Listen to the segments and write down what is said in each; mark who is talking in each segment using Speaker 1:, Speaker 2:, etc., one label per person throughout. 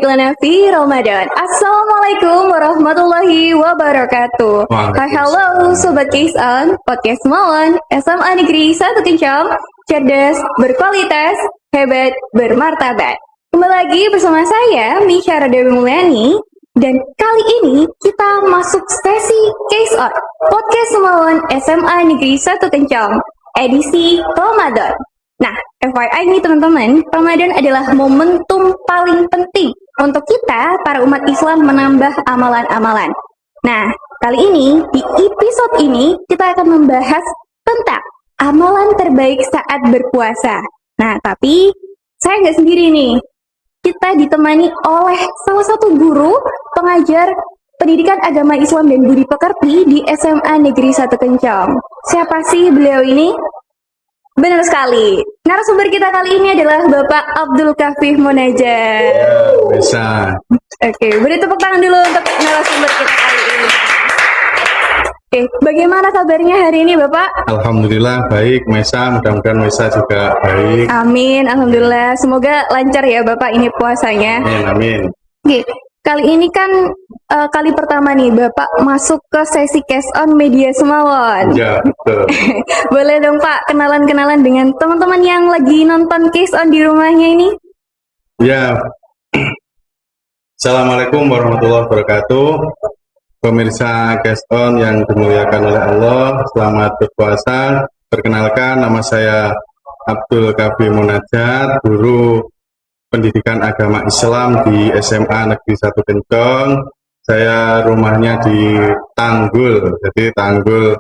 Speaker 1: lana fi Ramadan. Assalamualaikum warahmatullahi wabarakatuh. Hai halo Sobat Case On, Podcast Mawon, SMA Negeri 1 Kencang, cerdas, berkualitas, hebat, bermartabat. Kembali lagi bersama saya, Misyara Dewi Mulyani. Dan kali ini kita masuk sesi Case On, Podcast Mawon SMA Negeri 1 Kencang, edisi Ramadan. Nah, FYI nih teman-teman, Ramadan adalah momentum paling penting untuk kita, para umat Islam, menambah amalan-amalan. Nah, kali ini, di episode ini, kita akan membahas tentang amalan terbaik saat berpuasa. Nah, tapi saya nggak sendiri nih. Kita ditemani oleh salah satu guru pengajar pendidikan agama Islam dan budi pekerti di SMA Negeri 1 Kencang. Siapa sih beliau ini? Benar sekali. Narasumber kita kali ini adalah Bapak Abdul Kafih Munajat.
Speaker 2: Ya, bisa.
Speaker 1: Oke, beri tepuk tangan dulu untuk narasumber kita kali ini. Oke, bagaimana kabarnya hari ini Bapak?
Speaker 2: Alhamdulillah baik, Mesa. Mudah-mudahan Mesa juga baik.
Speaker 1: Amin, alhamdulillah. Semoga lancar ya Bapak ini puasanya.
Speaker 2: Amin, amin.
Speaker 1: Oke, kali ini kan kali pertama nih Bapak masuk ke sesi Case On Media Semawon.
Speaker 2: Ya, betul.
Speaker 1: Boleh dong Pak kenalan-kenalan dengan teman-teman yang lagi nonton Case On di rumahnya ini?
Speaker 2: Ya. Assalamualaikum warahmatullahi wabarakatuh. Pemirsa Case On yang dimuliakan oleh Allah, selamat berpuasa. Perkenalkan, nama saya Abdul Kafih Munajat, guru pendidikan agama Islam di SMA Negeri 1 Kencang. Saya rumahnya di Tanggul, jadi Tanggul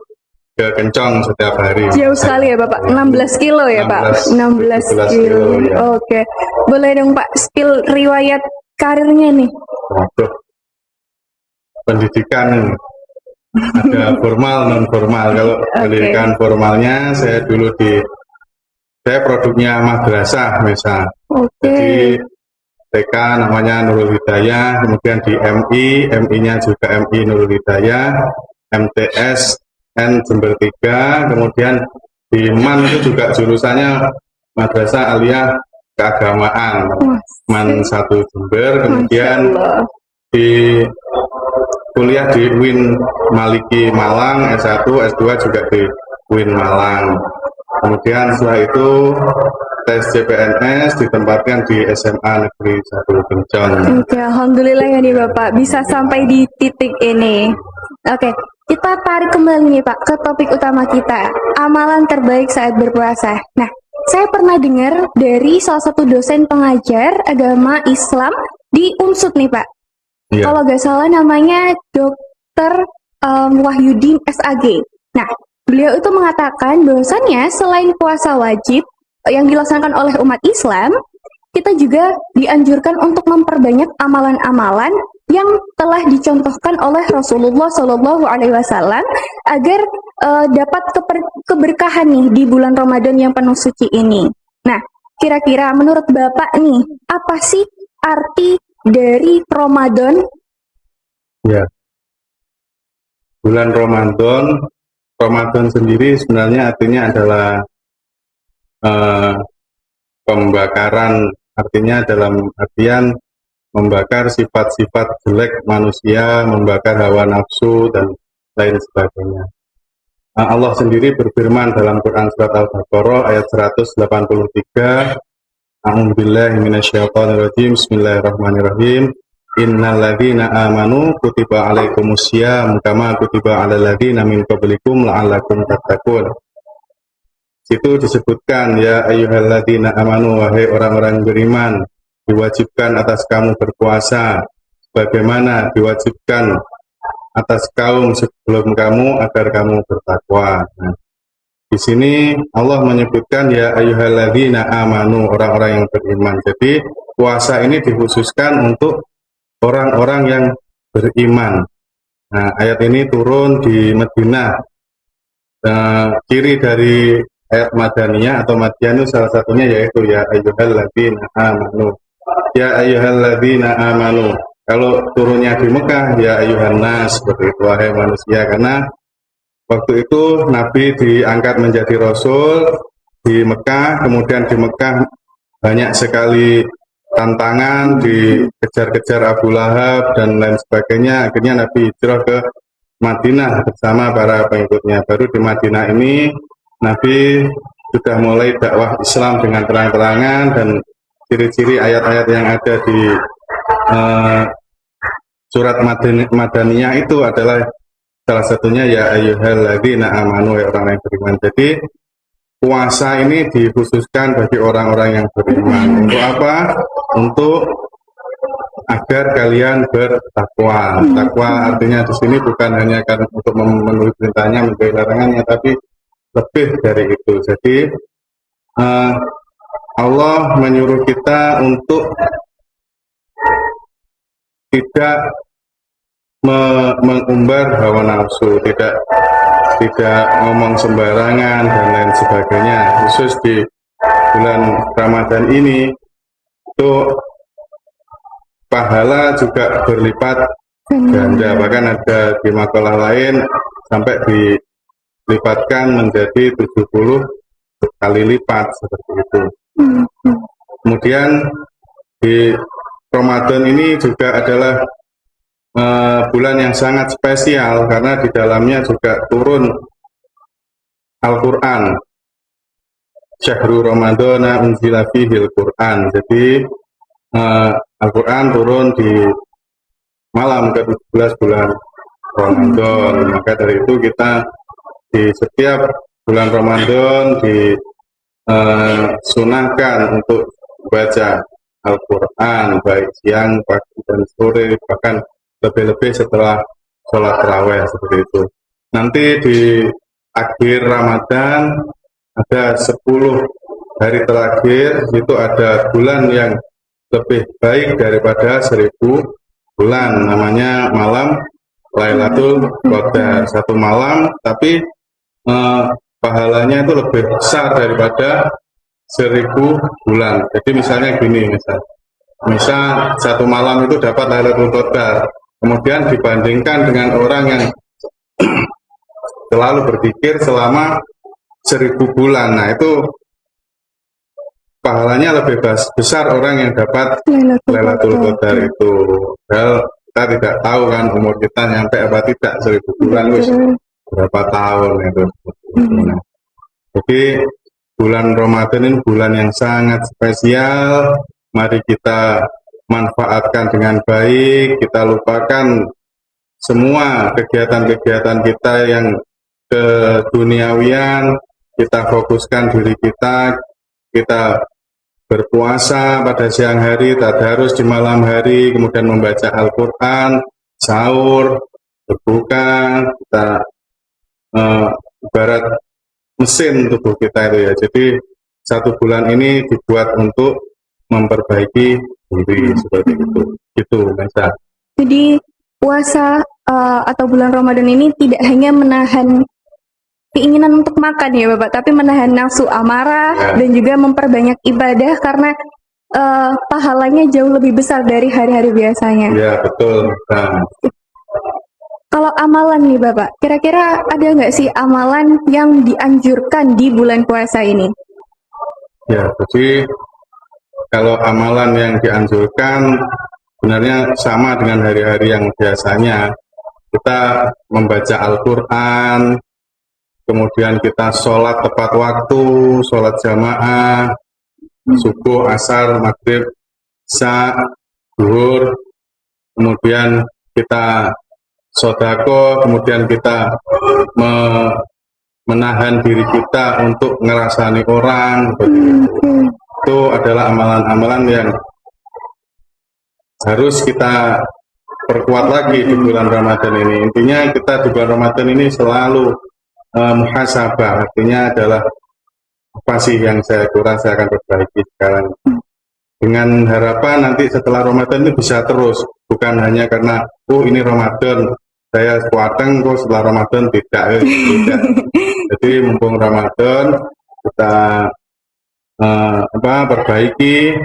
Speaker 2: ke Kencang setiap hari.
Speaker 1: Jauh sekali ya Bapak, 16 kilo ya Pak? 16 kilo,
Speaker 2: ya.
Speaker 1: Oke. Boleh dong Pak, spill riwayat karirnya nih.
Speaker 2: Waduh. Pendidikan ada formal, non formal. Kalau pendidikan formalnya saya dulu saya produknya madrasah misal. Jadi TK namanya Nurul Hidayah, kemudian di MI-nya juga MI Nurul Hidayah, MTS N Jember 3, kemudian di MAN itu juga jurusannya Madrasah Aliyah Keagamaan, MAN 1 Jember, kemudian di kuliah di UIN Maliki Malang, S1, S2 juga di UIN Malang. Kemudian setelah itu tes CPNS ditempatkan di SMA Negeri 1 Kencang.
Speaker 1: Oke, alhamdulillah ya nih Bapak bisa sampai di titik ini. Oke, kita tarik kembali nih Pak ke topik utama kita, amalan terbaik saat berpuasa. Nah, saya pernah dengar dari salah satu dosen pengajar agama Islam di UNSUD nih Pak.
Speaker 2: Ya.
Speaker 1: Kalau nggak salah namanya Dr. Wahyudin SAG. Nah, beliau itu mengatakan bahwasannya selain puasa wajib yang dilaksanakan oleh umat Islam, kita juga dianjurkan untuk memperbanyak amalan-amalan yang telah dicontohkan oleh Rasulullah Shallallahu Alaihi Wasallam agar dapat keberkahan nih di bulan Ramadan yang penuh suci ini. Nah, kira-kira menurut Bapak nih, apa sih arti dari Ramadan?
Speaker 2: Ya. Bulan Ramadan sendiri sebenarnya artinya adalah pembakaran, artinya dalam artian membakar sifat-sifat jelek manusia, membakar hawa nafsu dan lain sebagainya. Allah sendiri berfirman dalam Quran surat Al-Baqarah ayat 183, A'udzubillahi minasyaitonirrajim, Bismillahirrahmanirrahim. Innal ladzina amanu kutiba alaikumusiyam kama kutiba alal ladzina min qablikum la'allakum tattaqun. Situ disebutkan, ya ayyuhalladzina amanu, wahai orang-orang beriman, diwajibkan atas kamu berpuasa sebagaimana diwajibkan atas kaum sebelum kamu agar kamu bertakwa. Nah, di sini Allah menyebutkan ya ayyuhalladzina amanu, orang-orang yang beriman. Jadi puasa ini dikhususkan untuk orang-orang yang beriman. Nah, ayat ini turun di Madinah. Ciri dari ayat Madaniyah atau Madiyah salah satunya yaitu ya ayyuhalladzina amanu. Ya ayyuhalladzina amanu. Kalau turunnya di Mekah ya ayyuhan nas, seperti itu, wahai manusia, karena waktu itu Nabi diangkat menjadi Rasul di Mekah, kemudian di Mekah banyak sekali tantangan, dikejar-kejar Abu Lahab dan lain sebagainya. Akhirnya Nabi hijrah ke Madinah bersama para pengikutnya. Baru di Madinah ini Nabi sudah mulai dakwah Islam dengan terang-terangan, dan ciri-ciri ayat-ayat yang ada di surat Madaniyah itu adalah salah satunya ya ayyuhalladzina amanu, ya orang yang beriman. Jadi puasa ini dikhususkan bagi orang-orang yang beriman. Untuk apa? Untuk agar kalian bertakwa. Takwa artinya di sini bukan hanya kan untuk memenuhi perintahnya, menjauhi larangannya, tapi lebih dari itu. Jadi Allah menyuruh kita untuk tidak mengumbar hawa nafsu, tidak ngomong sembarangan dan lain sebagainya. Khusus di bulan Ramadan ini itu pahala juga berlipat ganda, bahkan ada di makalah lain sampai dilipatkan menjadi 70 kali lipat seperti itu. Kemudian di Ramadan ini juga adalah bulan yang sangat spesial karena di dalamnya juga turun Al-Quran. Syahrul Ramadana unzila fihil Quran. Jadi Al-Quran turun di malam ke-17 bulan Ramadan. Maka dari itu kita di setiap bulan Ramadan disunahkan untuk baca Al-Quran baik siang, pagi, dan sore, bahkan lebih-lebih setelah sholat tarawih seperti itu. Nanti di akhir Ramadan ada 10 hari terakhir, itu ada bulan yang lebih baik daripada 1000 bulan, namanya malam Lailatul Qadar. Satu malam tapi pahalanya itu lebih besar daripada 1000 bulan. Jadi misalnya gini, misal satu malam itu dapat Lailatul Qadar, kemudian dibandingkan dengan orang yang selalu berzikir selama 1000 bulan, nah itu pahalanya lebih besar orang yang dapat Lailatul Qadar itu. Padahal kita tidak tahu kan umur kita nyampe apa tidak 1000 bulan, wis berapa tahun itu. Nah, jadi bulan Ramadan ini bulan yang sangat spesial. Mari kita manfaatkan dengan baik, kita lupakan semua kegiatan-kegiatan kita yang keduniawian, kita fokuskan diri kita berpuasa pada siang hari, tadarus di malam hari, kemudian membaca Al-Quran, sahur, berbuka, kita ibarat mesin tubuh kita itu ya. Jadi satu bulan ini dibuat untuk memperbaiki diri seperti itu. Itu Mesa.
Speaker 1: Jadi puasa atau bulan Ramadan ini tidak hanya menahan keinginan untuk makan ya Bapak, tapi menahan nafsu amarah dan juga memperbanyak ibadah karena pahalanya jauh lebih besar dari hari-hari biasanya.
Speaker 2: Ya betul. Nah.
Speaker 1: Kalau amalan nih Bapak, kira-kira ada nggak sih amalan yang dianjurkan di bulan puasa ini?
Speaker 2: Ya, jadi kalau amalan yang dianjurkan sebenarnya sama dengan hari-hari yang biasanya. Kita membaca Al-Quran, kemudian kita sholat tepat waktu, sholat jamaah, subuh, asar, maghrib, isya, zuhur, kemudian kita sodako, kemudian kita menahan diri kita untuk ngerasani orang. Itu adalah amalan-amalan yang harus kita perkuat lagi di bulan Ramadan ini. Intinya kita di bulan Ramadan ini selalu muhasabah, artinya adalah apa sih yang saya kurang, saya akan perbaiki sekarang. Dengan harapan nanti setelah Ramadan itu bisa terus, bukan hanya karena ini Ramadan saya kuateng, kok setelah Ramadan tidak. Jadi mumpung Ramadan kita perbaiki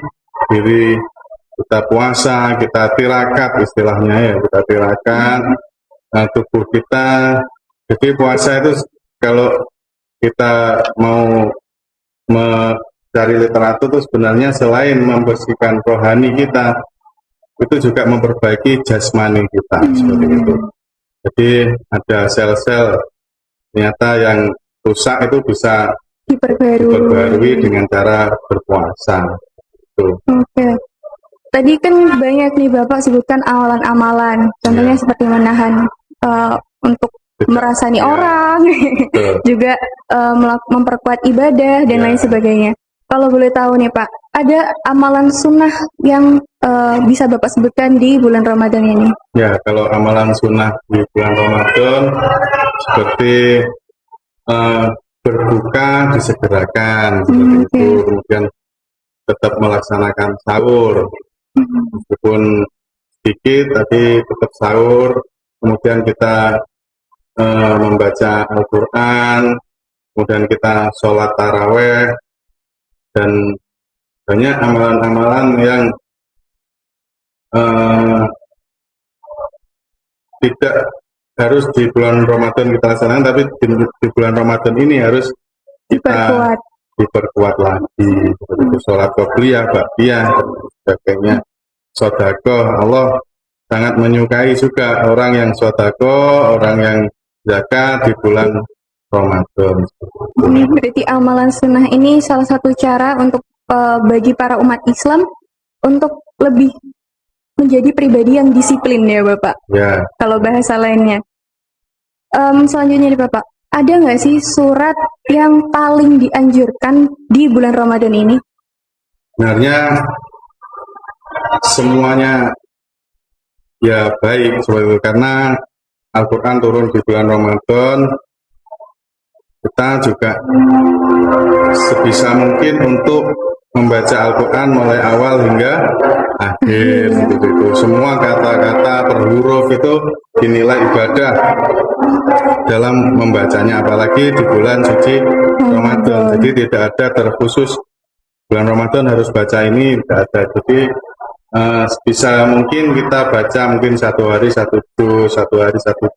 Speaker 2: diri, kita puasa, kita tirakat istilahnya ya, kita tirakan tubuh kita. Jadi puasa itu kalau kita mau cari literatur itu sebenarnya selain membersihkan rohani kita, itu juga memperbaiki jasmani kita, seperti itu. Jadi ada sel-sel ternyata yang rusak itu bisa diperbarui dengan cara berpuasa.
Speaker 1: Oke. Tadi kan banyak nih Bapak sebutkan amalan-amalan, contohnya seperti menahan untuk merasani orang, juga memperkuat ibadah dan lain sebagainya. Kalau boleh tahu nih Pak, ada amalan sunnah yang bisa Bapak sebutkan di bulan Ramadan ini?
Speaker 2: Ya, kalau amalan sunnah di bulan Ramadan seperti berbuka disegerakan, seperti itu. Kemudian tetap melaksanakan sahur, meskipun sedikit tapi tetap sahur. Kemudian kita membaca Al-Quran, kemudian kita sholat taraweh, dan banyak amalan-amalan yang tidak harus di bulan Ramadan kita laksanakan, tapi di bulan Ramadan ini harus kita diperkuat lagi, seperti sholat qobliyah, ba'diyah, dan sebagainya. Sedekah, Allah sangat menyukai juga orang yang sedekah, orang yang zakat di bulan Ramadan.
Speaker 1: Berarti amalan sunnah ini salah satu cara untuk bagi para umat Islam untuk lebih menjadi pribadi yang disiplin ya Bapak.
Speaker 2: Ya.
Speaker 1: Kalau bahasa lainnya. Selanjutnya nih Bapak, ada nggak sih surat yang paling dianjurkan di bulan Ramadan ini?
Speaker 2: Sebenarnya semuanya ya baik seperti itu, karena Al-Quran turun di bulan Ramadan. Kita juga sebisa mungkin untuk membaca Al-Quran mulai awal hingga akhir, gitu. Semua kata-kata per huruf itu dinilai ibadah dalam membacanya, apalagi di bulan suci Ramadan. Jadi tidak ada terkhusus bulan Ramadan harus baca ini, tidak ada. Jadi sebisa mungkin kita baca mungkin satu hari satu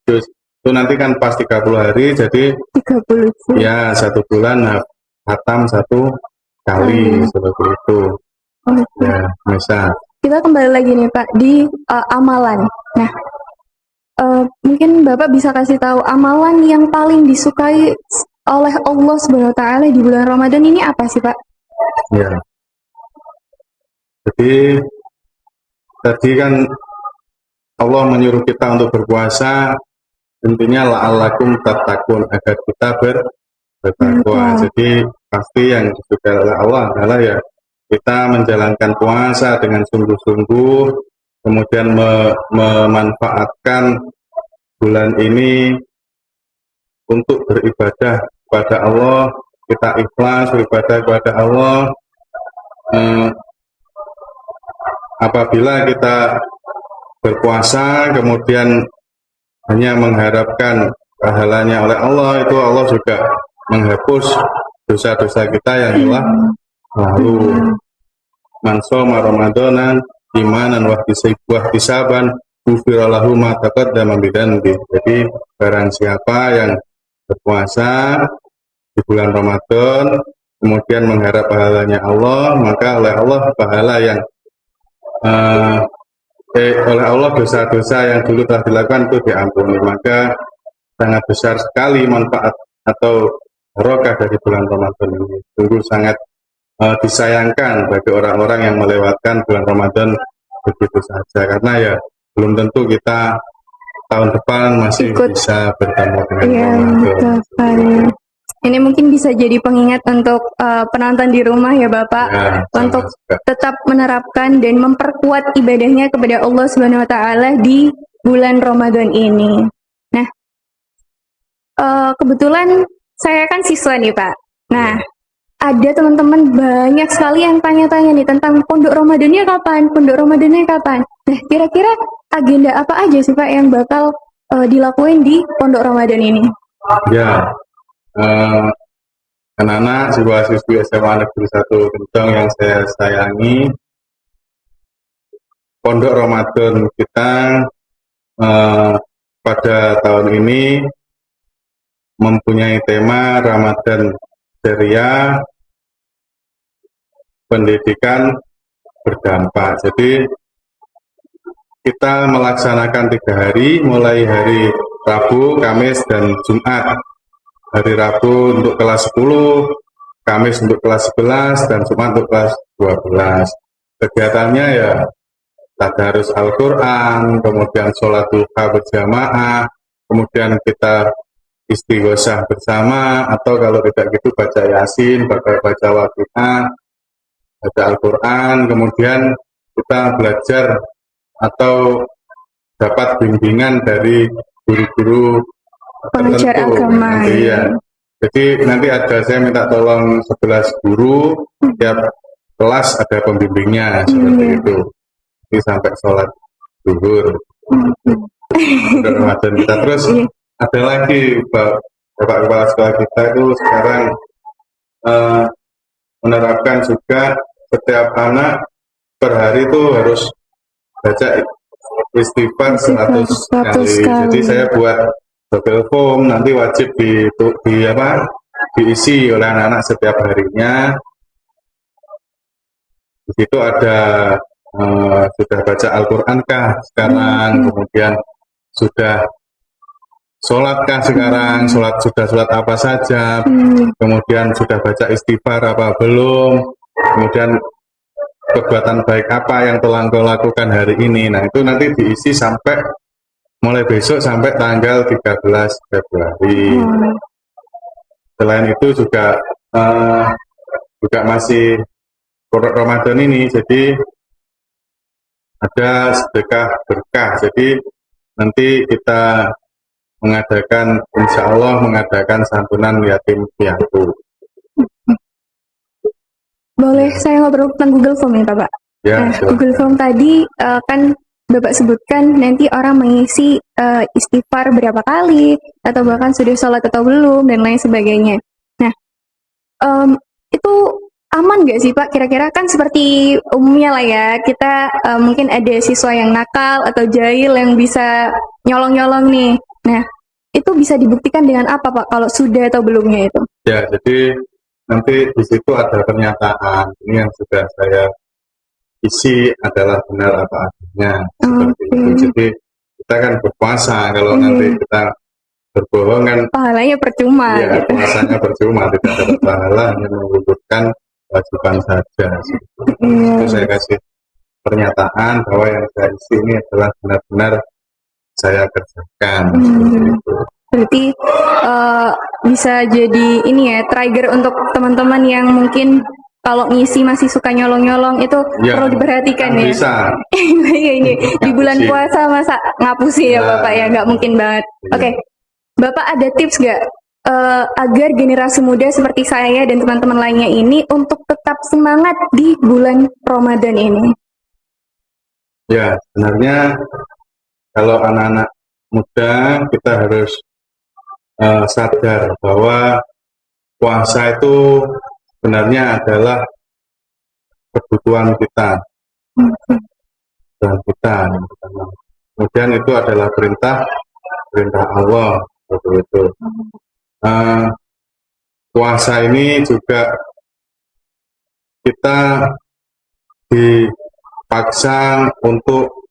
Speaker 2: juz, itu nanti kan pas 30 hari, jadi
Speaker 1: 30
Speaker 2: ya satu bulan khatam satu kali, seperti itu. Ya, bisa.
Speaker 1: Kita kembali lagi nih Pak di amalan. Nah, mungkin Bapak bisa kasih tahu amalan yang paling disukai oleh Allah Subhanahu wa taala di bulan Ramadan ini apa sih, Pak?
Speaker 2: Ya. Jadi tadi kan Allah menyuruh kita untuk berpuasa, intinya la'allakum tattaqun, agar kita bertakwa. Jadi pasti yang disukai oleh Allah adalah ya kita menjalankan puasa dengan sungguh-sungguh, kemudian memanfaatkan bulan ini untuk beribadah kepada Allah, kita ikhlas beribadah kepada Allah. Apabila kita berpuasa kemudian hanya mengharapkan pahalanya oleh Allah, itu Allah juga menghapus dosa-dosa kita yang telah lalu. Man shoma ramadanan imanan wa ihtisaban ghufira lahu ma taqaddama min dhanbi. Jadi barang siapa yang berpuasa di bulan Ramadan kemudian mengharap pahalanya Allah, maka oleh Allah pahala yang oleh Allah dosa-dosa yang dulu telah dilakukan itu diampuni. Maka sangat besar sekali manfaat atau barokah dari bulan Ramadan ini. Sungguh sangat disayangkan bagi orang-orang yang melewatkan bulan Ramadan begitu saja, karena ya belum tentu kita tahun depan masih bisa bertemu dengan Ramadan.
Speaker 1: Ini mungkin bisa jadi pengingat untuk penonton di rumah ya Bapak, ya, untuk tetap menerapkan dan memperkuat ibadahnya kepada Allah Subhanahu wa taala di bulan Ramadan ini. Nah, kebetulan saya kan siswa nih Pak. Nah, ada teman-teman banyak sekali yang tanya-tanya nih tentang pondok Ramadannya kapan, Nah, kira-kira agenda apa aja sih Pak yang bakal dilakuin di pondok Ramadan ini?
Speaker 2: Ya, anak-anak siswa-siswi SMA Negeri 1 Kendong yang saya sayangi, pondok Ramadan kita pada tahun ini mempunyai tema Ramadan Ceria pendidikan berdampak. Jadi kita melaksanakan 3 hari, mulai hari Rabu, Kamis, dan Jumat. Hari Rabu untuk kelas 10, Kamis untuk kelas 11, dan Jumat untuk kelas 12. Kegiatannya ya tadarus Al-Quran, kemudian sholat duha berjamaah, kemudian kita istighosah bersama, atau kalau tidak gitu baca Yasin, baca Waqiah, baca Al-Quran, kemudian kita belajar atau dapat bimbingan dari guru-guru
Speaker 1: Pengajar
Speaker 2: tertentu.
Speaker 1: agama.
Speaker 2: Nanti, ya. Jadi nanti saya minta tolong 11 guru, tiap kelas ada pembimbingnya seperti itu. Jadi sampai sholat zuhur. Udah Ramadan kita terus ada lagi Bapak Kepala Sekolah kita itu sekarang menerapkan juga setiap anak per hari itu harus baca istighfar 100 kali. Jadi saya buat double form, nanti wajib diisi oleh anak-anak setiap harinya. Di situ ada sudah baca Al-Quran kah sekarang, kemudian sudah sholat kah sekarang, sudah sholat apa saja, kemudian sudah baca istighfar apa belum, kemudian perbuatan baik apa yang telah engkau lakukan hari ini. Nah itu nanti diisi sampai mulai besok sampai tanggal 13 Februari. Selain itu juga masih Ramadan ini, jadi ada sedekah berkah. Jadi nanti kita insya Allah mengadakan santunan yatim piatu.
Speaker 1: Boleh saya ngobrol tentang Google Form ya Pak?
Speaker 2: Ya,
Speaker 1: Google Form tadi kan Bapak sebutkan nanti orang mengisi istighfar berapa kali, atau bahkan sudah sholat atau belum, dan lain sebagainya. Nah, itu aman nggak sih Pak? Kira-kira kan seperti umumnya lah ya, kita mungkin ada siswa yang nakal atau jahil yang bisa nyolong-nyolong nih. Nah, itu bisa dibuktikan dengan apa Pak, kalau sudah atau belumnya itu?
Speaker 2: Ya, jadi nanti di situ ada pernyataan, ini yang sudah saya isi adalah benar apa adanya, seperti itu. Jadi kita kan berpuasa, kalau nanti kita berbohong kan
Speaker 1: pahalanya percuma.
Speaker 2: Ya,
Speaker 1: gitu.
Speaker 2: puasanya percuma, tidak dapat pahala, hanya menggugurkan kewajiban saja. Itu saya kasih pernyataan bahwa yang saya isi ini adalah benar-benar saya kerjakan.
Speaker 1: Berarti bisa jadi ini ya, trigger untuk teman-teman yang mungkin kalau ngisi masih suka nyolong-nyolong, itu
Speaker 2: ya,
Speaker 1: perlu diperhatikan ya.
Speaker 2: Bisa.
Speaker 1: ini di bulan puasa masa ngapusi ya Bapak ya, nggak mungkin banget. Oke. Bapak ada tips nggak agar generasi muda seperti saya dan teman-teman lainnya ini untuk tetap semangat di bulan Ramadan ini?
Speaker 2: Ya, sebenarnya kalau anak-anak muda kita harus sadar bahwa puasa itu sebenarnya adalah kebutuhan kita dan kita. Kemudian itu adalah perintah Allah, seperti itu. Puasa ini juga kita dipaksa untuk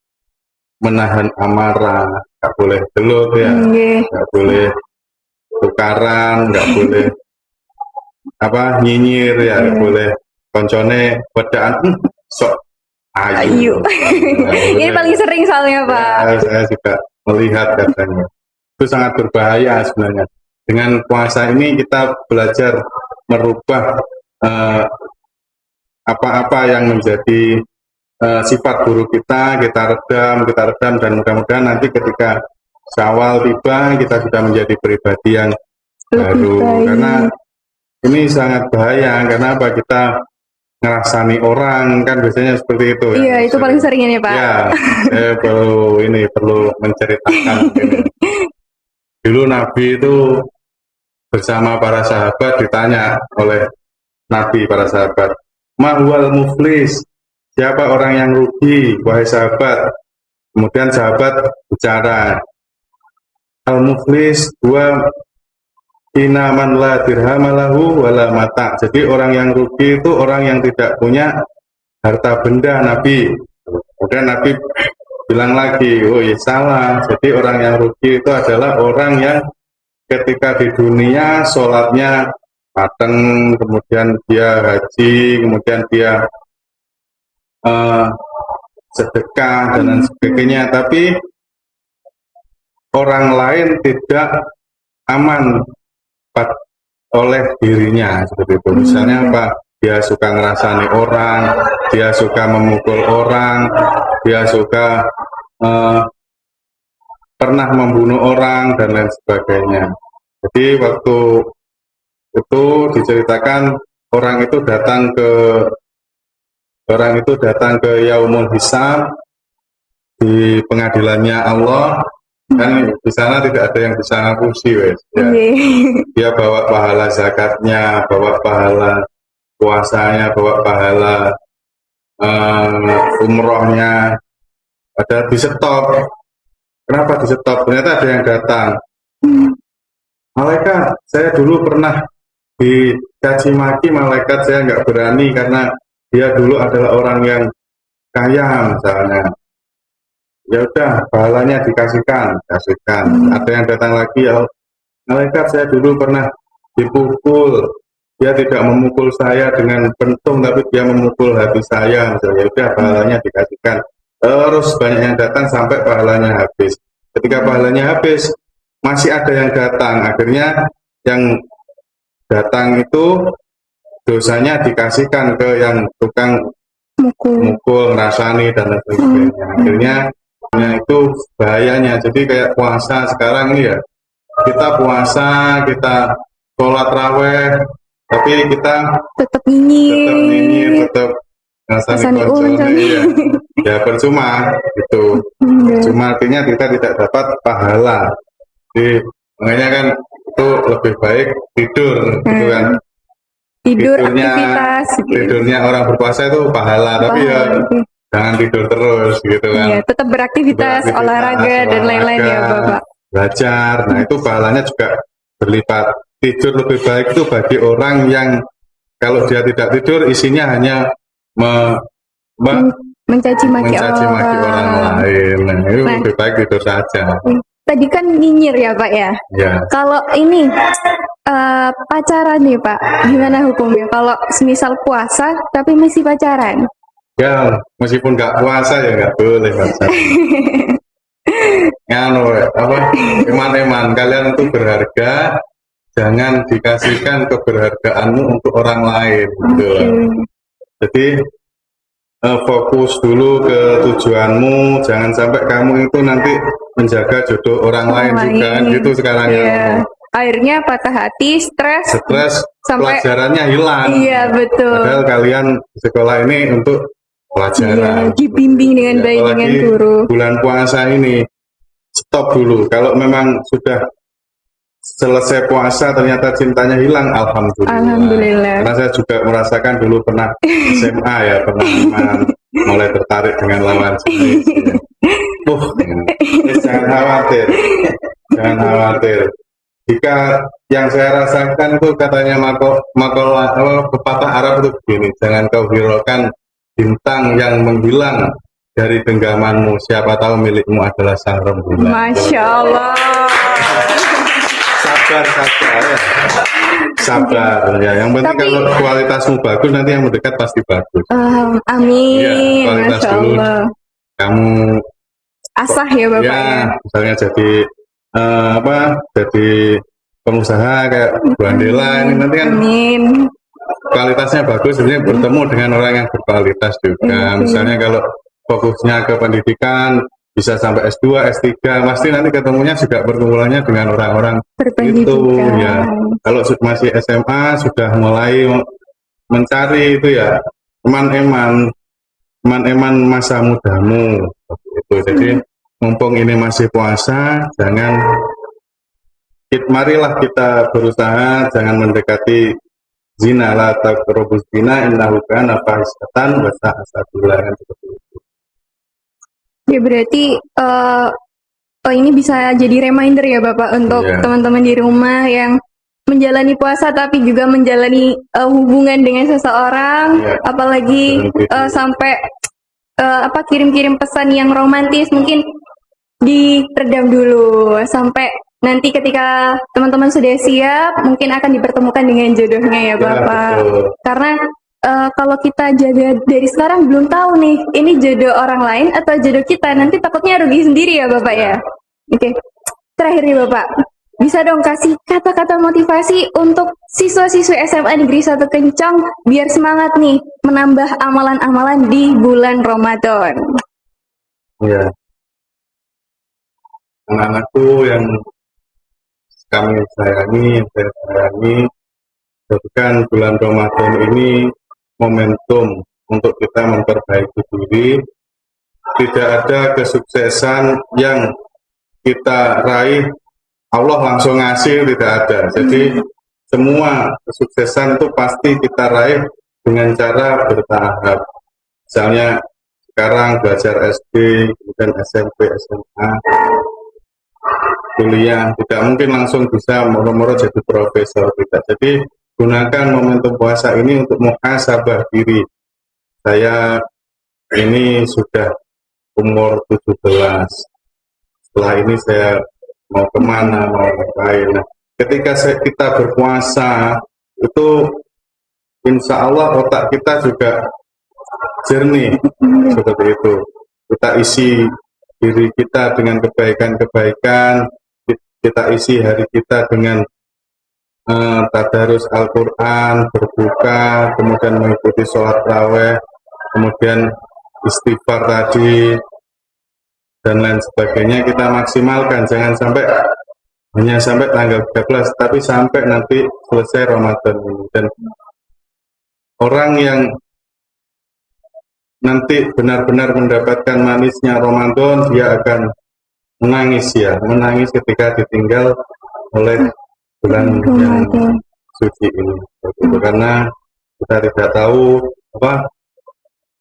Speaker 2: menahan amarah, nggak boleh gelut ya, nggak boleh tukaran, nggak boleh nyinyir ya, nggak boleh koncone wedaan sok ayu.
Speaker 1: Ini paling sering soalnya Pak.
Speaker 2: Ya, saya juga melihat katanya itu sangat berbahaya sebenarnya. Dengan puasa ini kita belajar merubah apa-apa yang menjadi sifat buruk kita redam, dan mudah-mudahan nanti ketika Syawal tiba kita sudah menjadi pribadi yang baru. Karena ini sangat bahaya, karena apa, kita ngerasani orang kan biasanya seperti itu.
Speaker 1: Iya, itu paling sering ya Pak.
Speaker 2: Ya, saya perlu menceritakan ini. Dulu Nabi itu bersama para sahabat ditanya oleh Nabi para sahabat, "Mahwal muflis?" Siapa orang yang rugi, wahai sahabat? Kemudian sahabat bicara, "Al-muflis huwa inaman la dirhamalahu wala mata. Jadi orang yang rugi itu orang yang tidak punya harta benda, Nabi. Kemudian Nabi bilang lagi, oh ya salah. Jadi orang yang rugi itu adalah orang yang ketika di dunia sholatnya mateng, kemudian dia haji, kemudian dia sedekah dan lain sebagainya. Tapi orang lain tidak aman oleh dirinya seperti itu. Misalnya apa? Dia suka ngerasani orang, dia suka memukul orang, dia suka pernah membunuh orang dan lain sebagainya. Jadi waktu itu diceritakan orang itu datang ke Yaumul Hisab di pengadilannya Allah. Kan di sana tidak ada yang bisa ngapusi, wes. Ya. Dia bawa pahala zakatnya, bawa pahala puasanya, bawa pahala umrohnya, ada di stop. Kenapa di stop? Ternyata ada yang datang. Malaikat, saya dulu pernah dicaci maki malaikat, saya nggak berani karena dia dulu adalah orang yang kaya misalnya. Ya udah, pahalanya kasihkan. Ada yang datang lagi, ya malaikat, saya dulu pernah dipukul, dia tidak memukul saya dengan pentung tapi dia memukul hati saya misalnya. Ya udah, pahalanya dikasihkan. Terus banyak yang datang sampai pahalanya habis. Ketika pahalanya habis, masih ada yang datang. Akhirnya yang datang itu dosanya dikasihkan ke yang tukang mukul, ngerasani dan lain sebagainya. Akhirnya itu bahayanya. Jadi kayak puasa sekarang ini ya, kita puasa, kita sholat raweh, tapi kita
Speaker 1: tetap nyinyir,
Speaker 2: tetap ngerasani ya percuma gitu. Cuma artinya kita tidak dapat pahala. Jadi makanya kan itu lebih baik tidur gitu kan. Tidurnya orang berpuasa itu pahala, tapi ya jangan tidur terus gitu kan.
Speaker 1: Iya, tetap beraktivitas olahraga dan lain-lain ya Bapak.
Speaker 2: Belajar, nah itu pahalanya juga berlipat. Tidur lebih baik itu bagi orang yang kalau dia tidak tidur isinya hanya
Speaker 1: mencaci maki
Speaker 2: orang lain. Nah, itu lebih baik tidur saja.
Speaker 1: Tadi kan nyinyir ya Pak ya.
Speaker 2: Ya.
Speaker 1: Kalau ini pacaran nih Pak, gimana hukumnya? Kalau semisal puasa tapi masih pacaran?
Speaker 2: Ya, meskipun nggak puasa ya nggak boleh pacaran. Eman-eman, kalian itu berharga, jangan dikasihkan keberhargaanmu untuk orang lain. Gitu. Jadi fokus dulu ke tujuanmu, jangan sampai kamu itu nanti menjaga jodoh orang lain juga kan gitu sekarang ya.
Speaker 1: Akhirnya patah hati, stres
Speaker 2: sampai pelajarannya hilang.
Speaker 1: Iya betul.
Speaker 2: Padahal kalian di sekolah ini untuk pelajaran.
Speaker 1: Dibimbing dengan baik dengan guru.
Speaker 2: Bulan puasa ini stop dulu. Kalau memang sudah selesai puasa ternyata cintanya hilang, alhamdulillah. Karena saya juga merasakan dulu pernah SMA ya, pernah mulai tertarik dengan lawan jenis. Jangan khawatir. Jika yang saya rasakan itu katanya pepatah Arab itu begini, jangan kau hiraukan bintang yang menghilang dari genggamanmu, siapa tahu milikmu adalah sang rembulan.
Speaker 1: Masya Allah.
Speaker 2: Sabar ya. Yang penting kalau kualitasmu bagus, nanti yang mendekat pasti bagus.
Speaker 1: Amin.
Speaker 2: Ya, kualitas
Speaker 1: Masya
Speaker 2: dulu.
Speaker 1: Allah.
Speaker 2: Kamu
Speaker 1: asah ya Bapak.
Speaker 2: Ya, misalnya jadi pengusaha kayak Bu Andela ini nanti kan.
Speaker 1: Amin.
Speaker 2: Kualitasnya bagus, jadi bertemu dengan orang yang berkualitas juga. Misalnya kalau fokusnya ke pendidikan, bisa sampai S2, S3, pasti nanti ketemunya juga perkumpulannya dengan orang-orang itu ya. Kalau masih SMA sudah mulai mencari itu ya eman-eman masa mudamu itu. Jadi mumpung ini masih puasa, marilah kita berusaha jangan mendekati zina, la taqrabuz zina innahu kana fahisatan wa sa'a sabila, seperti itu.
Speaker 1: Ya berarti ini bisa jadi reminder ya Bapak untuk teman-teman di rumah yang menjalani puasa tapi juga menjalani hubungan dengan seseorang,
Speaker 2: Iya.
Speaker 1: apalagi sampai kirim-kirim pesan yang romantis, mungkin diredam dulu sampai nanti ketika teman-teman sudah siap mungkin akan dipertemukan dengan jodohnya ya Bapak.
Speaker 2: betul.
Speaker 1: Karena kalau kita jaga dari sekarang belum tahu nih ini jodoh orang lain atau jodoh kita, nanti takutnya rugi sendiri ya Bapak ya. Oke. Terakhir nih Bapak, bisa dong kasih kata-kata motivasi untuk siswa-siswi SMA Negeri 1 Kencong biar semangat nih menambah amalan-amalan di bulan Ramadan.
Speaker 2: Ya, anak-anakku yang kami sayangi, yang saya sayangi, jadikan bulan Ramadan ini momentum untuk kita memperbaiki diri. Tidak ada kesuksesan yang kita raih Allah langsung ngasih, tidak ada. Jadi semua kesuksesan itu pasti kita raih dengan cara bertahap. Misalnya sekarang belajar SD, kemudian SMP, SMA, kuliah, tidak mungkin langsung bisa moro-moro jadi profesor, tidak. Jadi gunakan momentum puasa ini untuk muhasabah diri. Saya ini sudah umur 17. Setelah ini saya mau kemana, mau ngapain. Nah, ketika kita berpuasa, itu insya Allah otak kita juga jernih, seperti itu. Kita isi diri kita dengan kebaikan-kebaikan, kita isi hari kita dengan tadarus Al-Quran, berbuka, kemudian mengikuti sholat raweh, kemudian istighfar tadi, dan lain sebagainya kita maksimalkan. Jangan sampai hanya sampai tanggal 13, tapi sampai nanti selesai Ramadan ini. Dan orang yang nanti benar-benar mendapatkan manisnya Ramadan, dia akan menangis ketika ditinggal oleh bulan yang suci ini. Begitu. Karena kita tidak tahu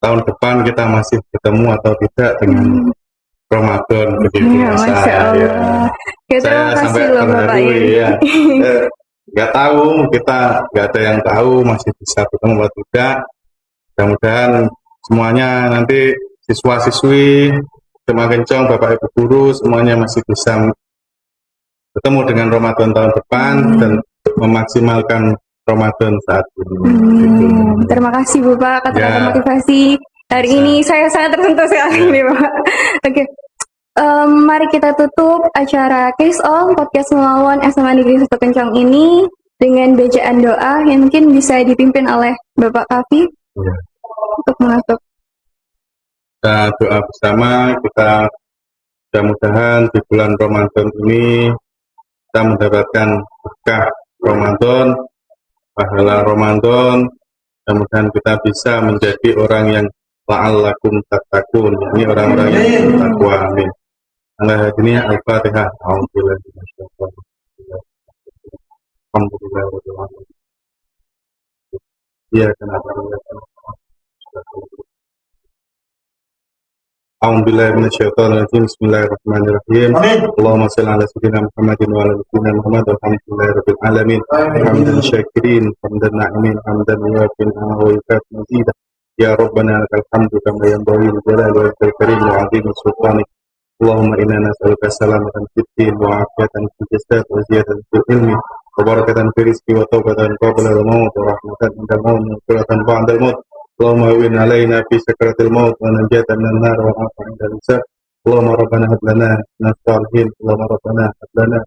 Speaker 2: tahun depan kita masih ketemu atau tidak dengan Ramadan, begitu.
Speaker 1: Ya, Masya Allah. Ya, terima
Speaker 2: Saya
Speaker 1: kasih
Speaker 2: sampai
Speaker 1: loh Bapak
Speaker 2: terharu
Speaker 1: ini.
Speaker 2: ya. Nggak tahu, kita nggak ada yang tahu masih bisa ketemu atau tidak. Mudah-mudahan semuanya nanti siswa-siswi, SMA Kencong, Bapak Ibu guru, semuanya masih bisa ketemu dengan Ramadan tahun depan dan memaksimalkan Ramadan saat ini. Gitu.
Speaker 1: Terima kasih Bapak kata-kata
Speaker 2: Ya.
Speaker 1: motivasi. Hari ini saya sangat tersentuh sekali nih Pak. Oke. Mari kita tutup acara Case On Podcast Melawan SMA Negeri 1 Kencong ini dengan bacaan doa yang mungkin bisa dipimpin oleh Bapak Kafi
Speaker 2: Ya.
Speaker 1: untuk menutup.
Speaker 2: Kita doa bersama, kita mudah-mudahan di bulan Ramadan ini kita mendapatkan berkah Ramadan, pahala Ramadan. Mudah-mudahan kita bisa menjadi orang yang la'allakum tattaqun, ini orang-orang yang bertakwa. Amin. Al-Fatihah. Alhamdulillah. Iya, kenapa? A'udzubillahi minasyaitonirrajim. Bismillahirrahmanirrahim. Allahumma shalli ala sayyidina Muhammadin wa ala sayyidina Muhammad. Alhamdulillahirabbil alamin. Hamdan syakirin, hamdan na'imin, hamdan yuwafin wa yukafi mazidah. Ya Rabbana lakal hamdu kama yanbaghi li jalali wajhikal karim wa 'azimi sultanik. Allahumma inna nas'aluka salamatan fid din wa 'afiyatan fil jasad wa ziyadatan fil ilmi wa barakatan fil rizqi wa tawbatan qabla al-maut wa rahmatan indal maut wa maghfiratan ba'da al-maut. اللهم أعن علينا في سكرة الموت ونجاة من النار وعافى عند الحساب. اللهم ربنا هب لنا من الصالحين. اللهم ربنا هب لنا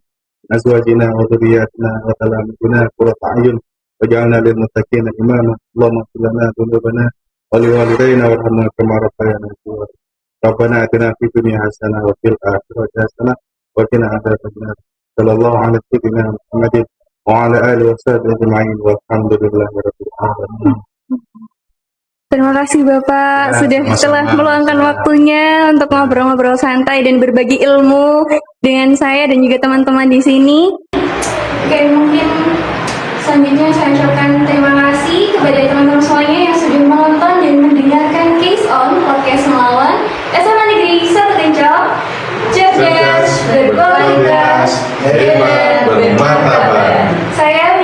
Speaker 2: من أزواجنا وذرياتنا وسلامتنا قرة أعين واجعلنا للمتقين إماما. اللهم اغفر لنا ذنوبنا ولوالدينا وارحمنا كما ربيانا صغارا. ربنا آتنا في الدنيا حسنة وفي الآخرة حسنة وقنا عذاب النار. صلى الله على سيدنا محمد وعلى آله وصحبه أجمعين والحمد لله رب العالمين.
Speaker 1: Terima kasih Bapak
Speaker 2: Ya,
Speaker 1: sudah
Speaker 2: sama-sama.
Speaker 1: telah meluangkan waktunya untuk ngobrol-ngobrol santai dan berbagi ilmu dengan saya dan juga teman-teman di sini. Oke, mungkin selanjutnya saya ucapkan terima kasih kepada teman-teman semuanya yang sudah menonton dan mendengarkan Case On Podcast Melawan SMA Negeri 1 Kencong. Cerdas, berkualitas, dan bermartabat. Saya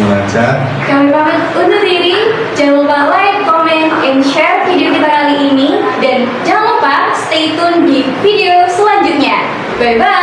Speaker 2: aja.
Speaker 1: Kami pamit undur diri. Jangan lupa like, comment, and share video kita kali ini. Dan jangan lupa stay tune di video selanjutnya. Bye-bye.